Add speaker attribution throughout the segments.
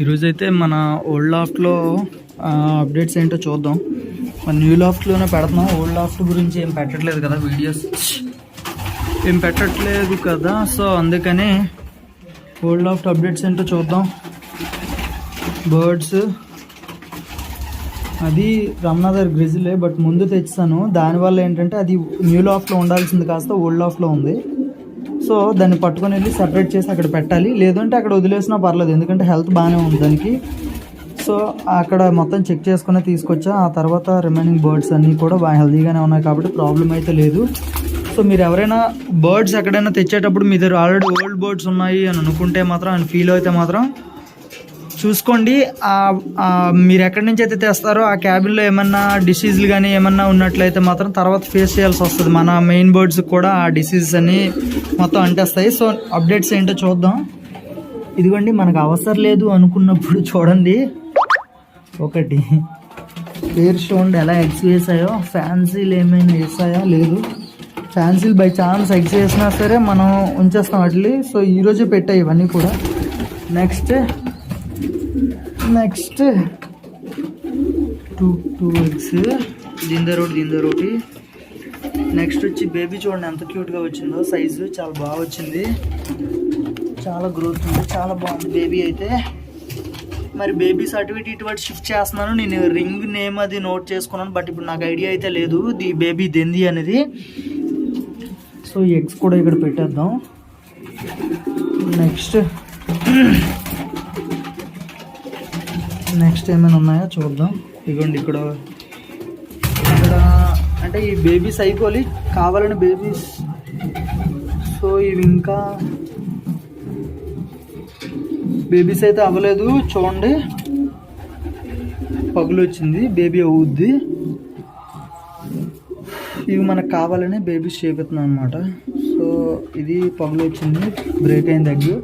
Speaker 1: ఈరోజైతే మన old లాఫ్ట్లో updates ఏంటో చూద్దాం. మన న్యూ లాఫ్ట్లోనే పెడుతున్నాం. ఓల్డ్ లాఫ్ట్ గురించి ఏం పెట్టట్లేదు కదా, వీడియోస్ ఏం పెట్టట్లేదు కదా, సో అందుకని ఓల్డ్ లాఫ్ట్ అప్డేట్స్ ఏంటో చూద్దాం. బర్డ్స్ అది రమణాదర్ గ్రిజిలే, బట్ ముందు తెచ్చాను. దానివల్ల ఏంటంటే అది న్యూ లాఫ్ట్లో ఉండాల్సింది కాస్త ఓల్డ్ లాఫ్ట్లో ఉంది. సో దాన్ని పట్టుకొని వెళ్ళి సెపరేట్ చేసి అక్కడ పెట్టాలి, లేదంటే అక్కడ వదిలేసినా పర్లేదు, ఎందుకంటే హెల్త్ బాగానే ఉంది దానికి. సో అక్కడ మొత్తం చెక్ చేసుకుని తీసుకొచ్చా. ఆ తర్వాత రిమైనింగ్ బర్డ్స్ అన్నీ కూడా బాగా హెల్తీగానే ఉన్నాయి కాబట్టి ప్రాబ్లం అయితే లేదు. సో మీరు ఎవరైనా బర్డ్స్ ఎక్కడైనా తెచ్చేటప్పుడు మీ దగ్గర ఆల్రెడీ ఓల్డ్ బర్డ్స్ ఉన్నాయి అని అనుకుంటే మాత్రం, అని ఫీల్ అయితే మాత్రం చూసుకోండి. మీరు ఎక్కడి నుంచి అయితే తెస్తారో ఆ క్యాబిన్లో ఏమన్నా డిసీజులు కానీ ఏమన్నా ఉన్నట్లయితే మాత్రం తర్వాత ఫేస్ చేయాల్సి వస్తుంది. మన మెయిన్ బర్డ్స్కి కూడా ఆ డిసీజెస్ అన్నీ మొత్తం అంటేస్తాయి. సో అప్డేట్స్ ఏంటో చూద్దాం. ఇదిగోండి, మనకు అవసరం లేదు అనుకున్నప్పుడు చూడండి, ఒకటి పేరు చూడండి ఎలా ఎగ్స్ వేసాయో. ఫ్యాన్సీలు ఏమైనా వేసాయా? లేదు. ఫ్యాన్సీలు బై ఛాన్స్ ఎగ్స్ వేసినా సరే మనం ఉంచేస్తాం వాటిని. సో ఈరోజే పెట్టాయి ఇవన్నీ కూడా. నెక్స్ట్ టూ ఎగ్స్, దీందరోటి. నెక్స్ట్ వచ్చి బేబీ చూడండి ఎంత క్యూట్గా వచ్చిందో. సైజు చాలా బాగా వచ్చింది, చాలా గ్రోత్ ఉంది, చాలా బాగుంది బేబీ అయితే. మరి బేబీస్ అటు ఇటు షిఫ్ట్ చేస్తున్నాను. నేను రింగ్ నేమ్ అది నోట్ చేసుకున్నాను, బట్ ఇప్పుడు నాకు ఐడియా అయితే లేదు ది బేబీ దెంది అనేది. సో ఈ ఎగ్స్ కూడా ఇక్కడ పెట్టేద్దాం. నెక్స్ట్ ఏమైనా ఉన్నాయో చూద్దాం. ఇదిగోండి ఇక్కడ అంటే ఈ బేబీస్ అయిపోయి కావాలని బేబీస్. సో ఇవి ఇంకా బేబీస్ అయితే అవ్వలేదు చూడండి. పగులు వచ్చింది, బేబీ అవుద్ది. ఇవి మనకు కావాలని బేబీస్ చేపిస్తున్నాం అనమాట. సో ఇది పగులు వచ్చింది, బ్రేక్ అయింది ఎగ్.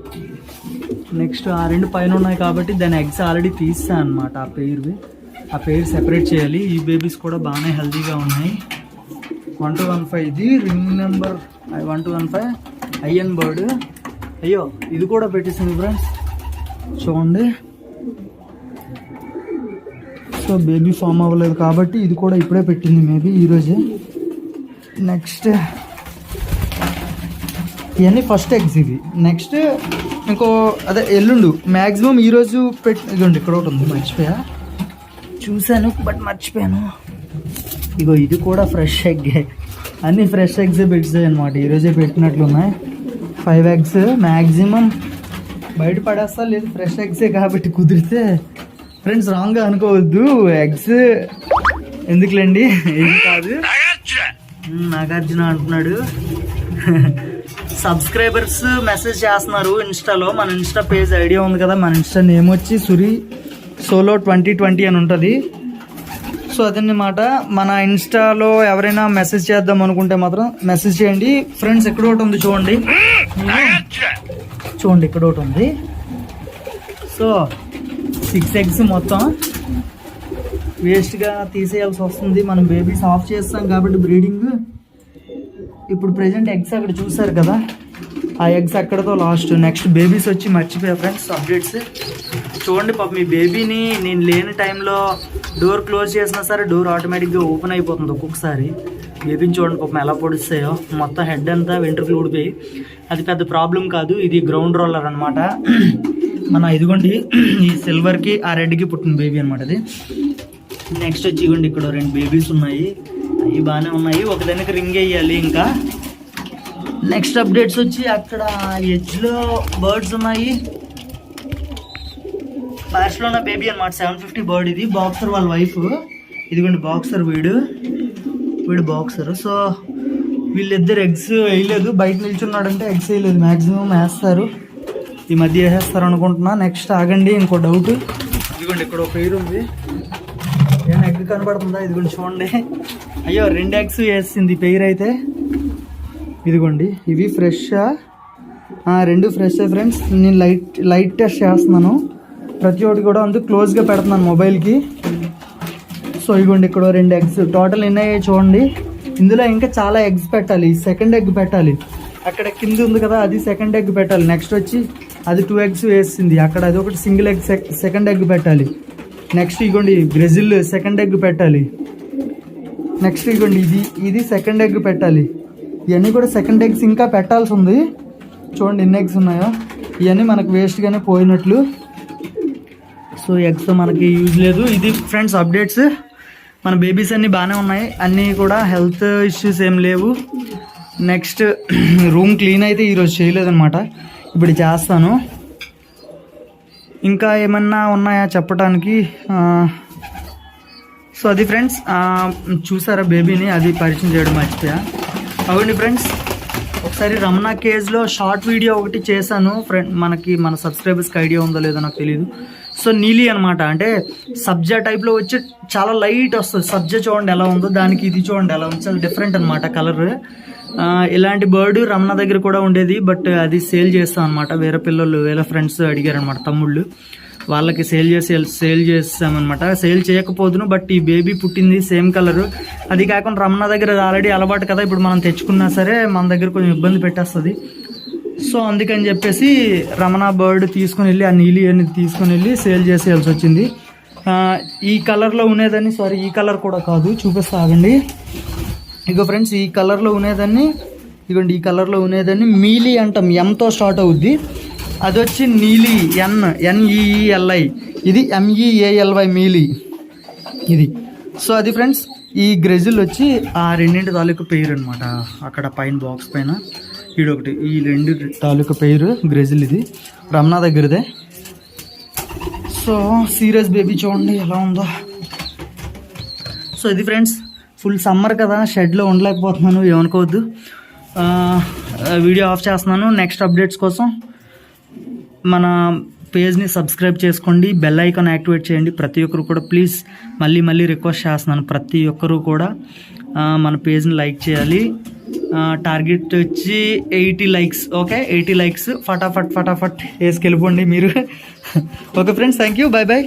Speaker 1: నెక్స్ట్ ఆ రెండు పైన ఉన్నాయి కాబట్టి దాని ఎగ్స్ ఆల్రెడీ తీస్తాను అనమాట. ఆ పేరు సెపరేట్ చేయాలి. ఈ బేబీస్ కూడా బాగానే హెల్తీగా ఉన్నాయి. 1215 ఇది రింగ్ నెంబర్ 1215 ఐఎన్ బర్డ్. అయ్యో ఇది కూడా పెట్టేసింది ఫ్రెండ్స్ చూడండి. సో బేబీ ఫామ్ అవ్వలేదు కాబట్టి ఇది కూడా ఇప్పుడే పెట్టింది, మేబీ ఈరోజే. నెక్స్ట్ ఇవన్నీ ఫస్ట్ ఎగ్స్ ఇవి. నెక్స్ట్ ఇంకో అదే ఎల్లుండు మ్యాక్సిమం ఈరోజు ఇదిగోండి ఇక్కడ ఒకటి ఉంది, మర్చిపోయా, చూశాను బట్ మర్చిపోయాను. ఇగో ఇది కూడా ఫ్రెష్ ఎగ్. అన్నీ ఫ్రెష్ ఎగ్సే పెట్టాయి అనమాట, ఈరోజే పెట్టినట్లున్నాయి. 5 ఎగ్స్ మ్యాక్సిమం బయట పడేస్తా, లేదు ఫ్రెష్ ఎగ్సే కాబట్టి కుదిరితే. ఫ్రెండ్స్ రాంగ్గా అనుకోవద్దు, ఎగ్స్ ఎందుకులేండి, ఏం కాదు. నాగార్జున అంటున్నాడు. సబ్స్క్రైబర్స్ మెసేజ్ చేస్తున్నారు ఇన్స్టాలో. మన ఇన్స్టా పేజ్ ఐడియా ఉంది కదా, మన ఇన్స్టా నేమ్ వచ్చి సురి సోలో 2020 అని ఉంటుంది. సో అదన్నమాట. మన ఇన్స్టాలో ఎవరైనా మెసేజ్ చేద్దాం అనుకుంటే మాత్రం మెసేజ్ చేయండి. ఫ్రెండ్స్ ఇక్కడ ఒకటి ఉంది చూడండి, ఇక్కడ ఒకటి ఉంది. సో 6 ఎగ్స్ మొత్తం వేస్ట్గా తీసేయాల్సి వస్తుంది. మనం బేబీస్ ఆఫ్ చేస్తాం కాబట్టి బ్రీడింగ్. ఇప్పుడు ప్రెజెంట్ ఎగ్స్ అక్కడ చూసారు కదా, ఆ ఎగ్స్ అక్కడతో లాస్ట్. నెక్స్ట్ బేబీస్ వచ్చి మర్చిపోయా ఫ్రెండ్స్ అప్డేట్స్ చూడండి. పాప మీ బేబీని నేను లేని టైంలో డోర్ క్లోజ్ చేసినా సరే డోర్ ఆటోమేటిక్గా ఓపెన్ అయిపోతుంది ఒక్కొక్కసారి. బేబీని చూడండి పాపం ఎలా పొడుస్తాయో. మొత్తం హెడ్ అంతా వెంట్రుకలు ఊడిపోయి. అది పెద్ద ప్రాబ్లం కాదు, ఇది గ్రౌండ్ రోలర్ అనమాట. మన ఇదిగోండి ఈ సిల్వర్కి ఆ రెడ్కి పుట్టిన బేబీ అనమాట అది. నెక్స్ట్ వచ్చి ఇవ్వండి ఇక్కడ 2 బేబీస్ ఉన్నాయి, అవి బాగానే ఉన్నాయి. ఒకదానికి రింగ్ వేయాలి ఇంకా. నెక్స్ట్ అప్డేట్స్ వచ్చి అక్కడ ఎడ్జ్లో బర్డ్స్ ఉన్నాయి. బార్సిలోనా బేబీ అనమాట, 750 బర్డ్. ఇది బాక్సర్ వాళ్ళ వైఫ్. ఇదిగోండి బాక్సర్, వీడు బాక్సర్. సో వీళ్ళిద్దరు ఎగ్స్ వేయలేదు, బయట నిల్చున్నాడంటే ఎగ్స్ వేయలేదు. మ్యాక్సిమం వేస్తారు, ఈ మధ్య వేసేస్తారు అనుకుంటున్నా. నెక్స్ట్ ఆగండి, ఇంకో డౌట్. ఇదిగోండి ఇక్కడ ఒక పేరు ఉంది, ఏమైనా ఎగ్ కనబడుతుందా? ఇదిగోండి చూడండి. అయ్యో 2 ఎగ్స్ వేసింది పెయిర్ అయితే. ఇదిగోండి ఇవి ఫ్రెష్, 2 ఫ్రెష్ ఫ్రెండ్స్. నేను లైట్ టెస్ట్ చేస్తున్నాను ప్రతి ఒక్కటి కూడా, అందుకు క్లోజ్గా పెడుతున్నాను మొబైల్కి. సో ఇగోండి ఇక్కడ 2 ఎగ్స్ టోటల్ ఎన్ని అయ్యాయి చూడండి. ఇందులో ఇంకా చాలా ఎగ్స్ పెట్టాలి. సెకండ్ ఎగ్ పెట్టాలి. అక్కడ కింద ఉంది కదా, అది సెకండ్ ఎగ్ పెట్టాలి. నెక్స్ట్ వచ్చి అది 2 ఎగ్స్ వేసింది. అక్కడ అది ఒకటి సింగిల్ ఎగ్ సెకండ్ ఎగ్ పెట్టాలి. నెక్స్ట్ ఇగోండి బ్రెజిల్ సెకండ్ ఎగ్ పెట్టాలి. నెక్స్ట్ ఇగోండి ఇది సెకండ్ ఎగ్ పెట్టాలి. ఇవన్నీ కూడా సెకండ్ ఎగ్స్ ఇంకా పెట్టాల్సి ఉంది. చూడండి ఎన్ని ఎగ్స్ ఉన్నాయో. ఇవన్నీ మనకు వేస్ట్గానే పోయినట్లు. సో ఎగ్స్ మనకి యూజ్ లేదు. ఇది ఫ్రెండ్స్ అప్డేట్స్. మన బేబీస్ అన్నీ బాగానే ఉన్నాయి. అన్నీ కూడా హెల్త్ ఇష్యూస్ ఏం లేవు. నెక్స్ట్ రూమ్ క్లీన్ అయితే ఈరోజు చేయలేదన్నమాట. ఇప్పుడు చేస్తాను. ఇంకా ఏమన్నా ఉన్నాయా చెప్పడానికి? సో అది ఫ్రెండ్స్, చూసారా బేబీని, అది పరిచయం చేయడం మర్చిపోయా. అవునండి ఫ్రెండ్స్, ఒకసారి రమణ కేజ్లో షార్ట్ వీడియో ఒకటి చేశాను. మన సబ్స్క్రైబర్స్కి ఐడియా ఉందో లేదో నాకు తెలియదు. సో నీలి అనమాట, అంటే సబ్జా టైప్లో వచ్చి చాలా లైట్ వస్తుంది. సబ్జా చూడండి ఎలా ఉందో, దానికి ఇది చూడండి ఎలా ఉంది, చాలా డిఫరెంట్ అనమాట కలర్. ఇలాంటి బర్డ్ రమణ దగ్గర కూడా ఉండేది, బట్ అది సేల్ చేస్తాం అనమాట. వేరే పిల్లలు వేరే ఫ్రెండ్స్ అడిగారు అనమాట, తమ్ముళ్ళు. వాళ్ళకి సేల్ చేసామన్నమాట. సేల్ చేయకపోదును, బట్ ఈ బేబీ పుట్టింది సేమ్ కలరు. అది కాకుండా రమణ దగ్గర ఆల్రెడీ అలవాటు కదా, ఇప్పుడు మనం తెచ్చుకున్నా సరే మన దగ్గర కొంచెం ఇబ్బంది పెట్టేస్తుంది. సో అందుకని చెప్పేసి రమణ బర్డ్ తీసుకుని వెళ్ళి, ఆ నీలి అనేది తీసుకుని వెళ్ళి సేల్ చేసేయాల్సి వచ్చింది. ఈ కలర్లో ఉండేదాన్ని, సారీ ఈ కలర్ కూడా కాదు, చూపిస్తా ఆగండి. ఇగో ఫ్రెండ్స్, ఈ కలర్లో ఉండేదాన్ని, ఇగోండి ఈ కలర్లో ఉండేదాన్ని మీలి అంటాం. ఎంతో స్టార్ట్ అవుద్ది. అది వచ్చి నీలి, NEELI. ఇది MEALY మీలి ఇది. సో అది ఫ్రెండ్స్, ఈ గ్రెజిల్ వచ్చి ఆ రెండింటి తాలూకు పేరు అనమాట. అక్కడ పైన బాక్స్ పైన ఈడొకటి, ఈ 2 తాలూకు పేరు గ్రెజిల్. ఇది రమణ దగ్గరదే. సో సీరియస్ బేబీ చూడండి ఎలా ఉందో. సో ఇది ఫ్రెండ్స్, ఫుల్ సమ్మర్ కదా, షెడ్లో ఉండలేకపోతున్నాను, ఏమనుకోవద్దు. వీడియో ఆఫ్ చేస్తున్నాను. నెక్స్ట్ అప్డేట్స్ కోసం మన పేజ్ని సబ్స్క్రైబ్ చేసుకోండి, బెల్ ఐకాన్ యాక్టివేట్ చేయండి. ప్రతి ఒక్కరు కూడా ప్లీజ్ మళ్ళీ రిక్వెస్ట్ చేస్తున్నాను, ప్రతి ఒక్కరు కూడా మన పేజ్ని లైక్ చేయాలి. టార్గెట్ వచ్చి 80 లైక్స్. ఓకే, 80 లైక్స్ ఫటాఫట్ వేసుకెళ్ళిపోండి మీరు. Okay friends, thank you, bye.